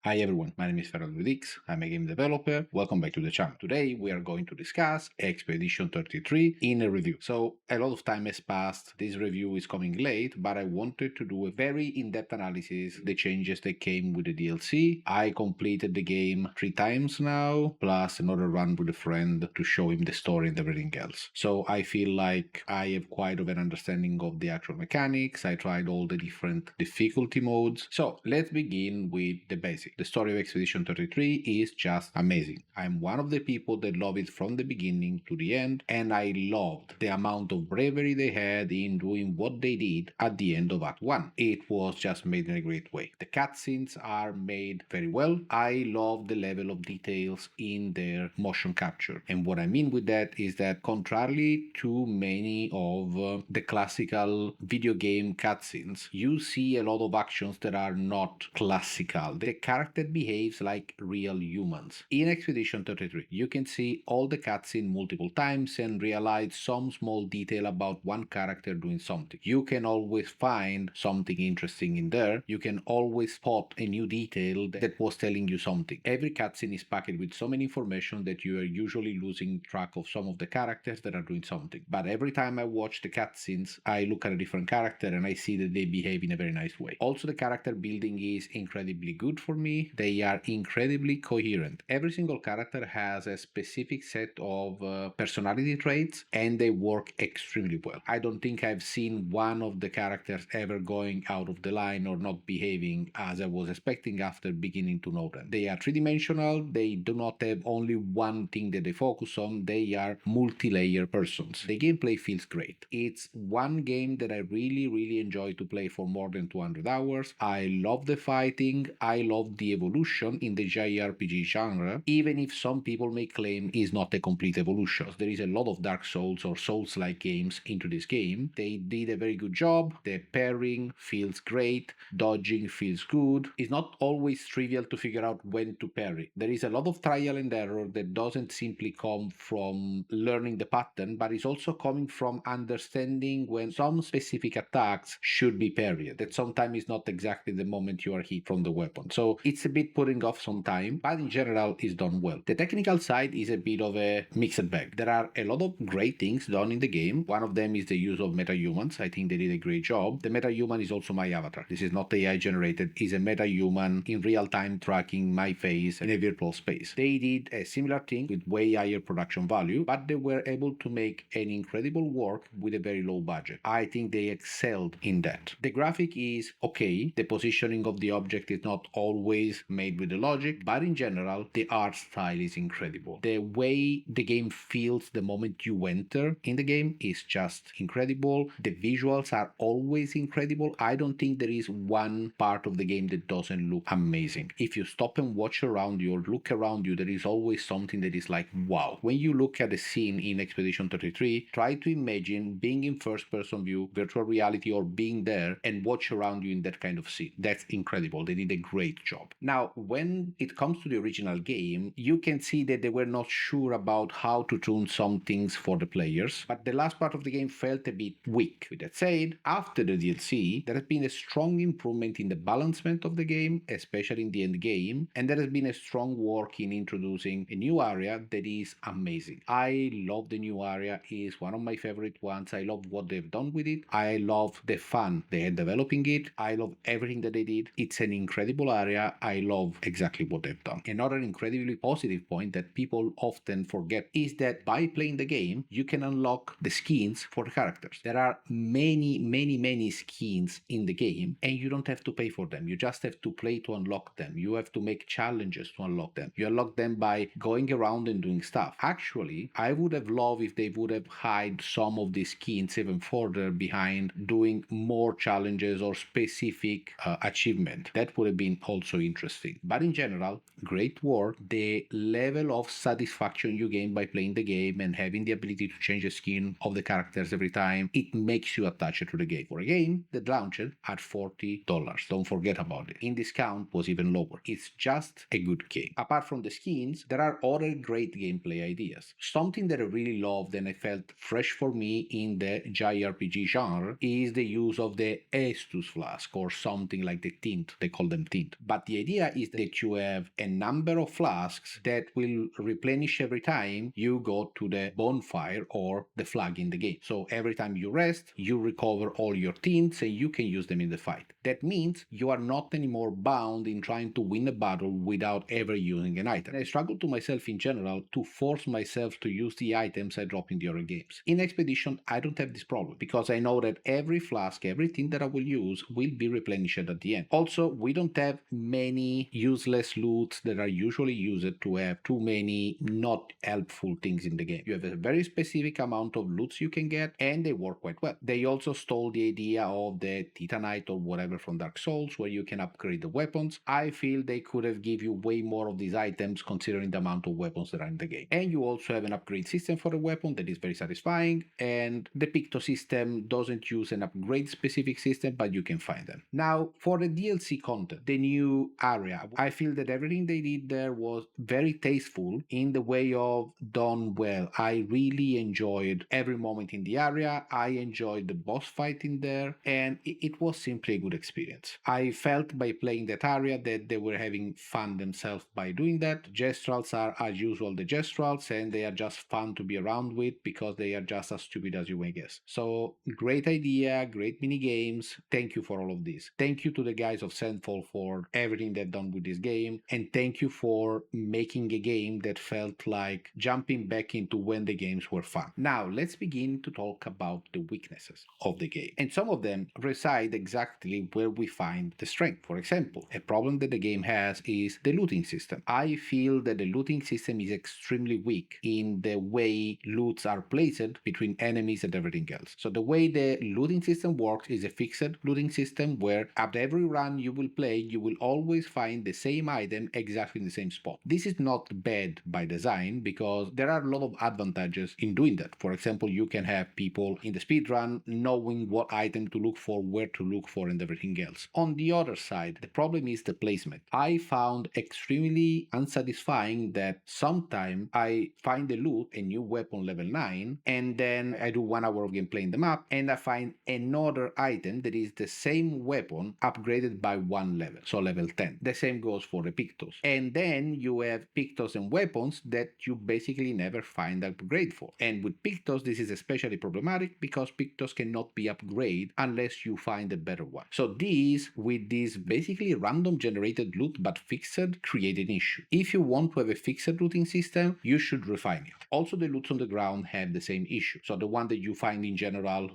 Hi everyone, my name is Ferran Ludix. I'm a game developer. Welcome back to the channel. Today we are going to discuss Expedition 33 in a review. So a lot of time has passed. This review is coming late, but I wanted to do a very in-depth analysis, the changes that came with the DLC. I completed the game 3 times now, plus another run with a friend to show him the story and everything else. So I feel like I have quite of an understanding of the actual mechanics. I tried all the different difficulty modes. So let's begin with the basics. The story of Expedition 33 is just amazing. I'm one of the people that love it from the beginning to the end, and I loved the amount of bravery they had in doing what they did at the end of Act 1. It was just made in a great way. The cutscenes are made very well. I love the level of details in their motion capture. And what I mean with that is that contrarily to many of the classical video game cutscenes, you see a lot of actions that are not classical. The character behaves like real humans. In Expedition 33, you can see all the cutscene multiple times and realize some small detail about one character doing something. You can always find something interesting in there. You can always spot a new detail that was telling you something. Every cutscene is packed with so many information that you are usually losing track of some of the characters that are doing something. But every time I watch the cutscenes, I look at a different character and I see that they behave in a very nice way. Also, the character building is incredibly good for me. They are incredibly coherent. Every single character has a specific set of personality traits and they work extremely well. I don't think I've seen one of the characters ever going out of the line or not behaving as I was expecting after beginning to know them. They are three-dimensional. They do not have only one thing that they focus on. They are multi-layer persons. The gameplay feels great. It's one game that I really enjoy to play for more than 200 hours. I love the fighting. I love the evolution in the JRPG genre, even if some people may claim it's not a complete evolution. There is a lot of Dark Souls or Souls-like games into this game. They did a very good job. The pairing feels great. Dodging feels good. It's not always trivial to figure out when to parry. There is a lot of trial and error that doesn't simply come from learning the pattern, but it's also coming from understanding when some specific attacks should be parried. That sometimes is not exactly the moment you are hit from the weapon. So it's a bit putting off some time, but in general it's done well. The technical side is a bit of a mixed bag. There are a lot of great things done in the game. One of them is the use of metahumans. I think they did a great job. The metahuman is also my avatar. This is not AI generated. It's a metahuman in real time tracking my face in a virtual space. They did a similar thing with way higher production value, but they were able to make an incredible work with a very low budget. I think they excelled in that. The graphic is okay. The positioning of the object is not always made with the logic, but in general, the art style is incredible. The way the game feels the moment you enter in the game is just incredible. The visuals are always incredible. I don't think there is one part of the game that doesn't look amazing. If you stop and watch around you or look around you, there is always something that is like, wow. When you look at the scene in Expedition 33, try to imagine being in first person view, virtual reality, or being there and watch around you in that kind of scene. That's incredible. They did a great job. Now, when it comes to the original game, you can see that they were not sure about how to tune some things for the players, but the last part of the game felt a bit weak. With that said, after the DLC, there has been a strong improvement in the balancement of the game, especially in the end game, and there has been a strong work in introducing a new area that is amazing. I love the new area. It's one of my favorite ones. I love what they've done with it. I love the fun they had developing it. I love everything that they did. It's an incredible area. I love exactly what they've done. Another incredibly positive point that people often forget is that by playing the game, you can unlock the skins for the characters. There are many skins in the game, and you don't have to pay for them. You just have to play to unlock them. You have to make challenges to unlock them. You unlock them by going around and doing stuff. Actually, I would have loved if they would have hide some of these skins even further behind doing more challenges or specific achievement. That would have been also interesting. But in general, great work. The level of satisfaction you gain by playing the game and having the ability to change the skin of the characters every time, it makes you attached to the game. For a game that launched at $40. Don't forget about it. In discount was even lower. It's just a good game. Apart from the skins, there are other great gameplay ideas. Something that I really loved and I felt fresh for me in the JRPG genre is the use of the Estus flask or something like the tint. They call them tint. But the the idea is that you have a number of flasks that will replenish every time you go to the bonfire or the flag in the game. So every time you rest, you recover all your tints and you can use them in the fight. That means you are not anymore bound in trying to win a battle without ever using an item. I struggle to myself in general to force myself to use the items I drop in the other games. In Expedition, I don't have this problem because I know that every flask, everything that I will use will be replenished at the end. Also, we don't have many useless loots that are usually used to have too many not helpful things in the game. You have a very specific amount of loots you can get and they work quite well. They also stole the idea of the Titanite or whatever from Dark Souls where you can upgrade the weapons. I feel they could have give you way more of these items considering the amount of weapons that are in the game. And you also have an upgrade system for the weapon that is very satisfying, and the Picto system doesn't use an upgrade specific system, but you can find them. Now, for the DLC content, the new area, I feel that everything they did there was very tasteful in the way of done well. I really enjoyed every moment in the area. I enjoyed the boss fight in there, and it was simply a good experience. I felt by playing that area that they were having fun themselves by doing that. Gestrals are, as usual, the Gestrals, and they are just fun to be around with because they are just as stupid as you may guess. So, great idea, great mini games. Thank you for all of this. Thank you to the guys of Sandfall for everything they've done with this game, and thank you for making a game that felt like jumping back into when the games were fun. Now, let's begin to talk about the weaknesses of the game. And some of them reside exactly where we find the strength. For example, a problem that the game has is the looting system. I feel that the looting system is extremely weak in the way loots are placed between enemies and everything else. So the way the looting system works is a fixed looting system where at every run you will play, you will always find the same item exactly in the same spot. This is not bad by design because there are a lot of advantages in doing that. For example, you can have people in the speedrun knowing what item to look for, where to look for, and everything else. On the other side, the problem is the placement. I found extremely unsatisfying that sometimes I find a loot, a new weapon level 9, and then I do 1 hour of gameplay in the map, and I find another item that is the same weapon upgraded by 1 level, so level 10. The same goes for the Pictos. And then you have Pictos and weapons that you basically never find upgrade for. And with Pictos, this is especially problematic because Pictos cannot be upgraded unless you find a better one. So these, with this basically random generated loot but fixed, create an issue. If you want to have a fixed looting system, you should refine it. Also, the loots on the ground have the same issue. So the one that you find in general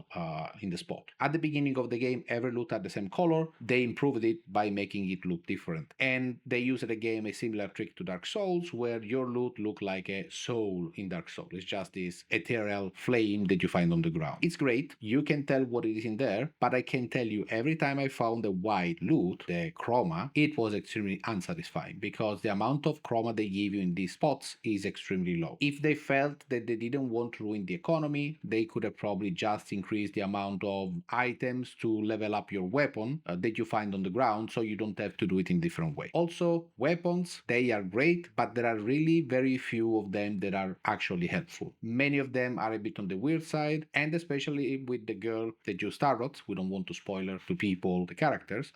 in the spot. At the beginning of the game, every loot had the same color. They improved it by making it look different. And they used again a similar trick to Dark Souls where your loot look like a soul in Dark Souls. It's just this ethereal flame that you find on the ground. It's great. You can tell what it is in there, but I can tell you every time I found the white loot, the chroma, it was extremely unsatisfying because the amount of chroma they give you in these spots is extremely low. If they felt that they didn't want to ruin the economy, they could have probably just increased the amount of items to level up your weapon that you find on the ground so you don't have to do it in different way. Also, weapons, they are great, but there are really very few of them that are actually helpful. Many of them are a bit on the weird side, and especially with the girl that used Tarot, we don't want to spoiler to people the characters,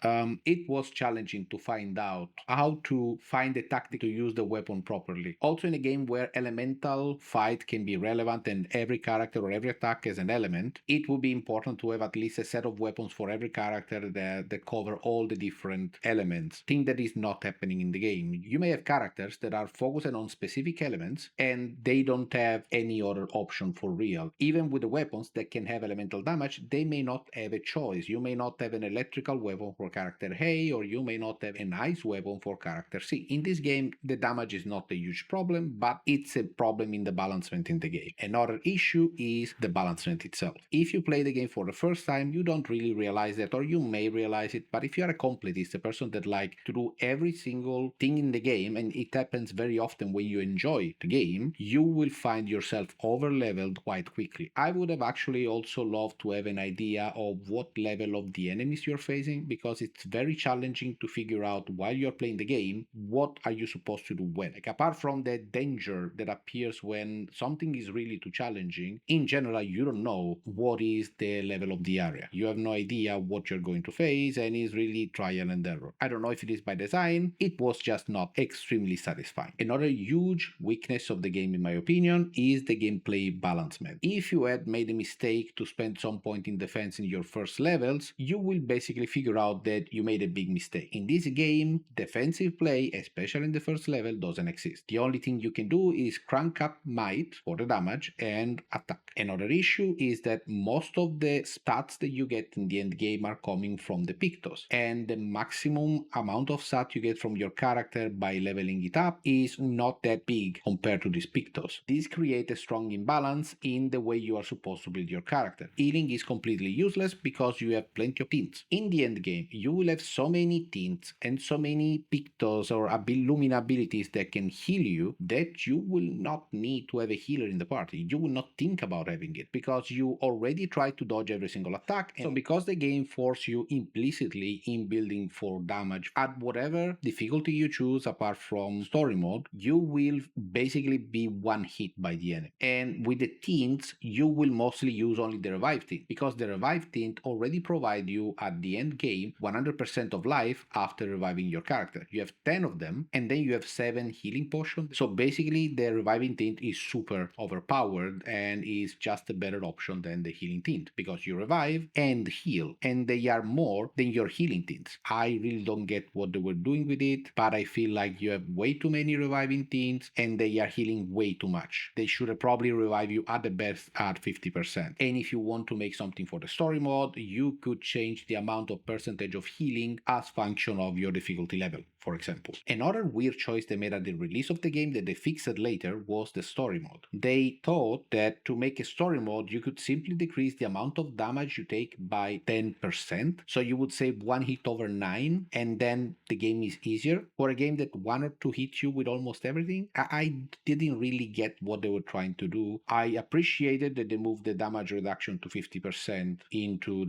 it was challenging to find out how to find a tactic to use the weapon properly. Also in a game where elemental fight can be relevant and every character or every attack has an element, it would be important to have at least a set of weapons for every character that cover all the different elements. Thing that is not happening in the game. You may have characters that are focusing on specific elements and they don't have any other option for real. Even with the weapons that can have elemental damage, they may not have a choice. You may not have an electrical weapon for character A, or you may not have an ice weapon for character C. In this game, the damage is not a huge problem, but it's a problem in the balancement in the game. Another issue is the balancement itself. If you play the game for the first time, you don't really realize that, or you may realize it, but if you're a completist, a person that like to do every single thing in the game, and it happens very often when you enjoy the game, you will find yourself over-leveled quite quickly. I would have actually also loved to have an idea of what level of the enemies you're facing, because it's very challenging to figure out while you're playing the game, what are you supposed to do when. Like, apart from the danger that appears when something is really too challenging, in general, you don't know what is the level of the area. You have no idea what you're going to face, and it's really trial and error. I don't know if it is by design, it was just not extremely satisfying. Another huge weakness of the game, in my opinion, is the gameplay balancement. If you had made a mistake to spend some point in defense in your first levels, you will basically figure out that you made a big mistake. In this game, defensive play, especially in the first level, doesn't exist. The only thing you can do is crank up might for the damage and attack. Another issue is that most of the stats that you get in the end game are coming from the Pictos, and the maximum amount of stats you get from your character by leveling it up is not that big compared to these Pictos. This creates a strong imbalance in the way you are supposed to build your character. Healing is completely useless because you have plenty of tints. In the end game, you will have so many tints and so many Pictos or Lumina abilities that can heal you that you will not need to have a healer in the party. You will not think about having it because you already try to dodge every single attack. And so because the game forces you implicitly in building for damage at whatever difficulty you choose apart from story mode, you will basically be one hit by the enemy. And with the tints, you will mostly use only the revive tint because the revive tint already provide you at the end game 100% of life after reviving your character. You have 10 of them and then you have 7 healing potions. So basically the reviving tint is super overpowered and is just a better option than the healing tint because you revive and heal and they are more than your healing tints. I really don't get what they were doing with it, but I feel like you have way too many reviving tints and they are healing way too much. They should have probably revive you at the best at 50%. And if you want to make something for the story mode, you could change the amount of percentage of healing as function of your difficulty level, for example. Another weird choice they made at the release of the game that they fixed later was the story mode. They thought that to make a story mode, you could simply decrease the amount of damage you take by 10%. So you would save 1 hit over 9 and then the game is easier. For a game that 1 or 2 hits you with almost everything, I didn't really get what they were trying to do. I appreciated that they moved the damage reduction to 50% into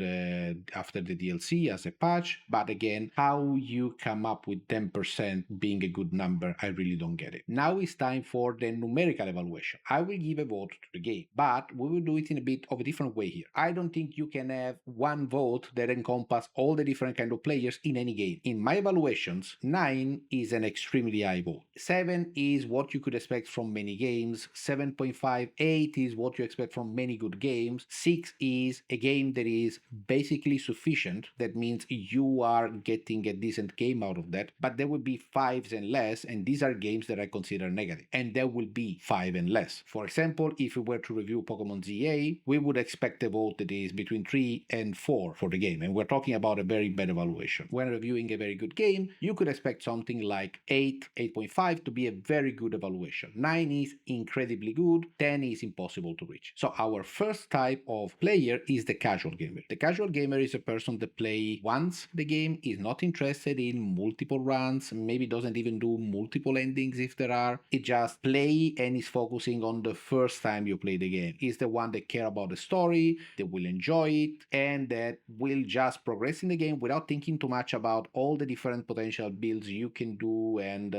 after the DLC as a patch, but again, how you come up with 10% being a good number, I really don't get it. Now it's time for the numerical evaluation. I will give a vote to the game, but we will do it in a bit of a different way here. I don't think you can have one vote that encompasses all the different kind of players in any game. In my evaluations, 9 is an extremely high vote. 7 is what you could expect from many games. 7.5, 8 is what you expect from many good games. 6 is a game that is basically sufficient. That means you are getting a decent game out of that, but there will be 5s and less, and these are games that I consider negative, and there will be 5 and less. For example, if we were to review Pokemon ZA, we would expect a vote that is between 3 and 4 for the game, and we're talking about a very bad evaluation. When reviewing a very good game, you could expect something like 8, 8.5 to be a very good evaluation. 9 is incredibly good, 10 is impossible to reach. So our first type of player is the casual gamer. The casual gamer is a person that plays once the game, is not interested in multiple runs, maybe doesn't even do multiple endings if there are. It just play and is focusing on the first time you play the game. Is the one that care about the story, that will enjoy it, and that will just progress in the game without thinking too much about all the different potential builds you can do and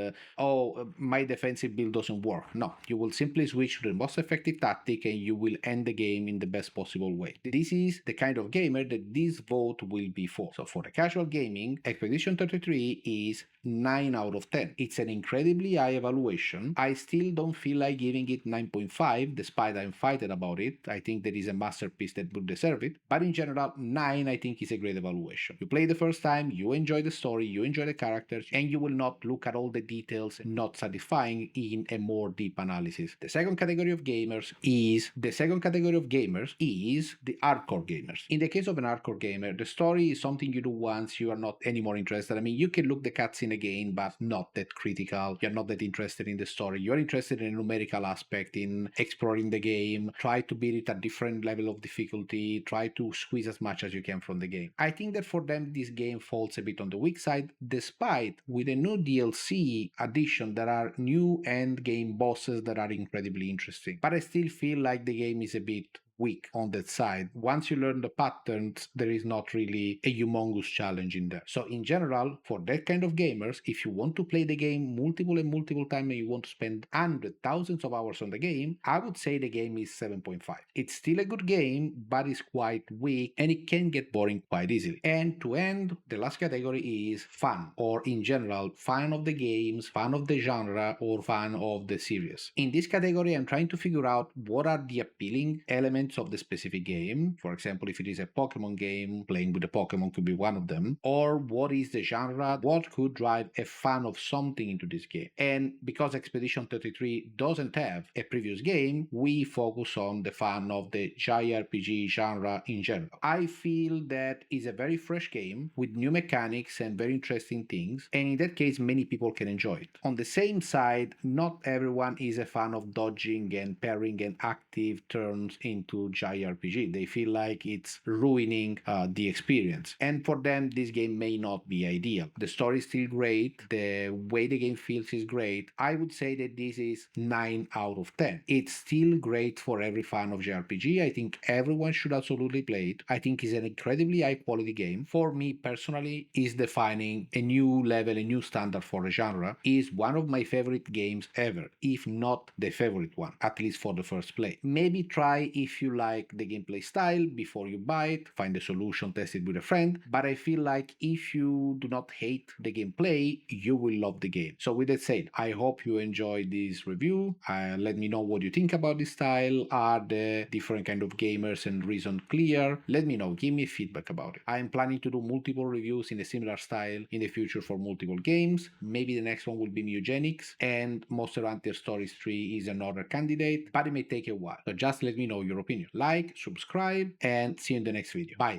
my defensive build doesn't work. No, you will simply switch to the most effective tactic and you will end the game in the best possible way. This is the kind of gamer that this vote will be for. So for the casual gaming, Expedition 33 is 9 out of 10. It's an incredibly high evaluation. I still don't feel like giving it 9.5 despite I'm fighting about it. I think there is a masterpiece that would deserve it. But in general, 9 I think is a great evaluation. You play the first time, you enjoy the story, you enjoy the characters, and you will not look at all the details not satisfying in a more deep analysis. The second category of gamers is the hardcore gamers. In the case of an hardcore gamer, the story is something you do once, you are not anymore interested. I mean, you can look the cutscene again, but not that critical. You're not that interested in the story. You're interested in a numerical aspect, in exploring the game, try to beat it at different level of difficulty, try to squeeze as much as you can from the game. I think that for them, this game falls a bit on the weak side, despite with a new DLC addition, there are new end game bosses that are incredibly interesting. But I still feel like the game is a bit weak on that side. Once you learn the patterns, there is not really a humongous challenge in there. So in general, for that kind of gamers, if you want to play the game multiple and multiple times and you want to spend hundreds, thousands of hours on the game, I would say the game is 7.5. It's still a good game, but it's quite weak and it can get boring quite easily. And to end, the last category is fun, or in general, fan of the games, fan of the genre, or fan of the series. In this category, I'm trying to figure out what are the appealing elements of the specific game. For example, if it is a Pokemon game, playing with the Pokemon could be one of them. Or what is the genre? What could drive a fan of something into this game? And because Expedition 33 doesn't have a previous game, we focus on the fan of the JRPG genre in general. I feel that is a very fresh game with new mechanics and very interesting things, and in that case, many people can enjoy it. On the same side, not everyone is a fan of dodging and parrying and active turns into JRPG. They feel like it's ruining the experience, and for them, this game may not be ideal. The story is still great, the way the game feels is great. I would say that this is 9 out of 10. It's still great for every fan of JRPG. I think everyone should absolutely play it. I think it's an incredibly high quality game. For me personally, is defining a new level, a new standard for a genre. Is one of my favorite games ever, if not the favorite one, at least for the first play. Maybe try if you like the gameplay style before you buy it, find a solution, test it with a friend, but I feel like if you do not hate the gameplay, you will love the game. So with that said, I hope you enjoyed this review. Let me know what you think about this style. Are the different kind of gamers and reason clear? Let me know, give me feedback about it. I'm planning to do multiple reviews in a similar style in the future for multiple games. Maybe the next one will be Mugenics, and Monster Hunter Stories 3 is another candidate, but it may take a while. So just let me know your opinion. Like, subscribe, and see you in the next video. Bye.